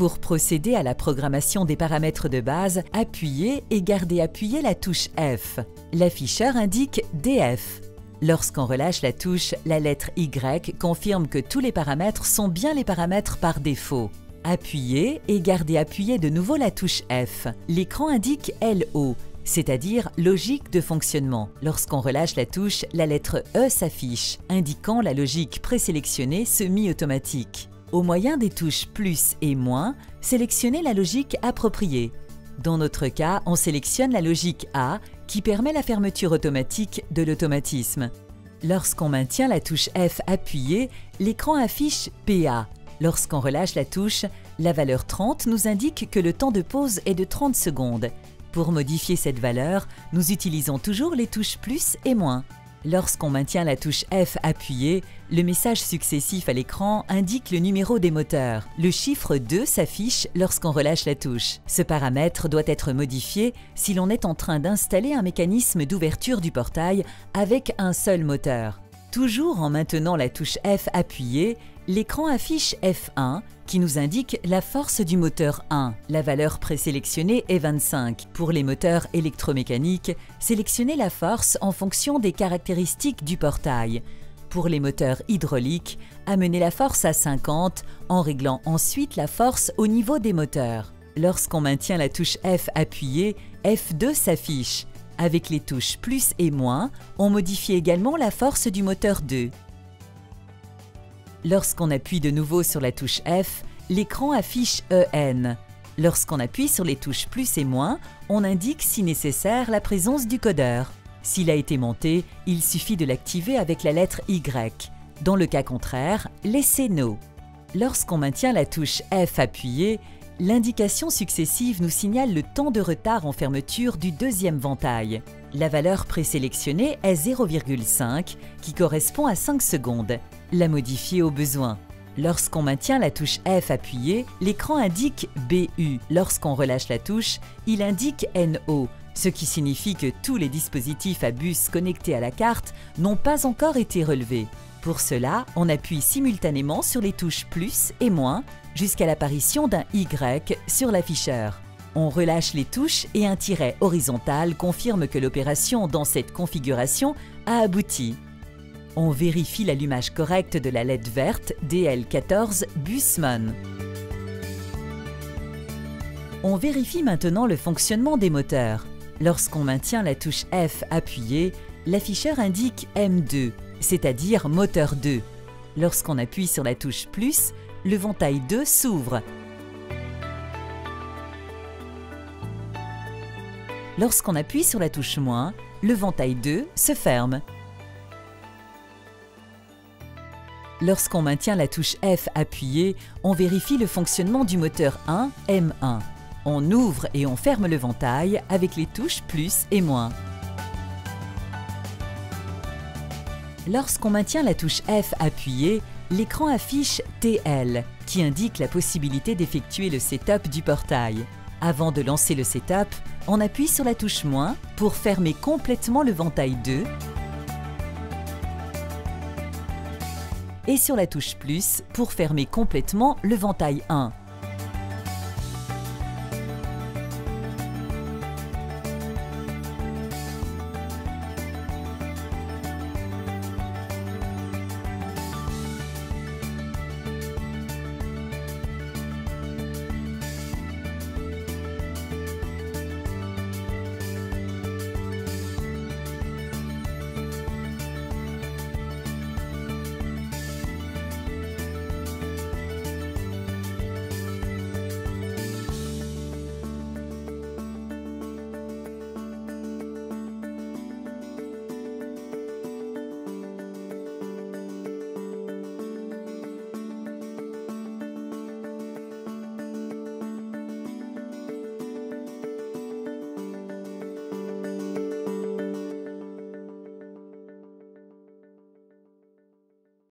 Pour procéder à la programmation des paramètres de base, appuyez et gardez appuyée la touche F. L'afficheur indique DF. Lorsqu'on relâche la touche, la lettre Y confirme que tous les paramètres sont bien les paramètres par défaut. Appuyez et gardez appuyée de nouveau la touche F. L'écran indique LO, c'est-à-dire logique de fonctionnement. Lorsqu'on relâche la touche, la lettre E s'affiche, indiquant la logique présélectionnée semi-automatique. Au moyen des touches plus et moins, sélectionnez la logique appropriée. Dans notre cas, on sélectionne la logique A qui permet la fermeture automatique de l'automatisme. Lorsqu'on maintient la touche F appuyée, l'écran affiche PA. Lorsqu'on relâche la touche, la valeur 30 nous indique que le temps de pause est de 30 secondes. Pour modifier cette valeur, nous utilisons toujours les touches plus et moins. Lorsqu'on maintient la touche F appuyée, le message successif à l'écran indique le numéro des moteurs. Le chiffre 2 s'affiche lorsqu'on relâche la touche. Ce paramètre doit être modifié si l'on est en train d'installer un mécanisme d'ouverture du portail avec un seul moteur. Toujours en maintenant la touche F appuyée, l'écran affiche F1 qui nous indique la force du moteur 1. La valeur présélectionnée est 25. Pour les moteurs électromécaniques, sélectionnez la force en fonction des caractéristiques du portail. Pour les moteurs hydrauliques, amenez la force à 50 en réglant ensuite la force au niveau des moteurs. Lorsqu'on maintient la touche F appuyée, F2 s'affiche. Avec les touches plus et moins, on modifie également la force du moteur 2. Lorsqu'on appuie de nouveau sur la touche F, l'écran affiche EN. Lorsqu'on appuie sur les touches plus et moins, on indique si nécessaire la présence du codeur. S'il a été monté, il suffit de l'activer avec la lettre Y. Dans le cas contraire, laissez No. Lorsqu'on maintient la touche F appuyée, l'indication successive nous signale le temps de retard en fermeture du deuxième ventail. La valeur présélectionnée est 0,5 qui correspond à 5 secondes. La modifier au besoin. Lorsqu'on maintient la touche F appuyée, l'écran indique BU. Lorsqu'on relâche la touche, il indique NO, ce qui signifie que tous les dispositifs à bus connectés à la carte n'ont pas encore été relevés. Pour cela, on appuie simultanément sur les touches plus et moins jusqu'à l'apparition d'un Y sur l'afficheur. On relâche les touches et un tiret horizontal confirme que l'opération dans cette configuration a abouti. On vérifie l'allumage correct de la LED verte DL14 Busman. On vérifie maintenant le fonctionnement des moteurs. Lorsqu'on maintient la touche F appuyée, l'afficheur indique M2, c'est-à-dire moteur 2. Lorsqu'on appuie sur la touche plus, le ventail 2 s'ouvre. Lorsqu'on appuie sur la touche moins, le ventail 2 se ferme. Lorsqu'on maintient la touche F appuyée, on vérifie le fonctionnement du moteur 1 M1. On ouvre et on ferme le ventail avec les touches plus et moins. Lorsqu'on maintient la touche F appuyée, l'écran affiche TL, qui indique la possibilité d'effectuer le setup du portail. Avant de lancer le setup, on appuie sur la touche moins pour fermer complètement le ventail 2 et sur la touche plus pour fermer complètement le ventail 1.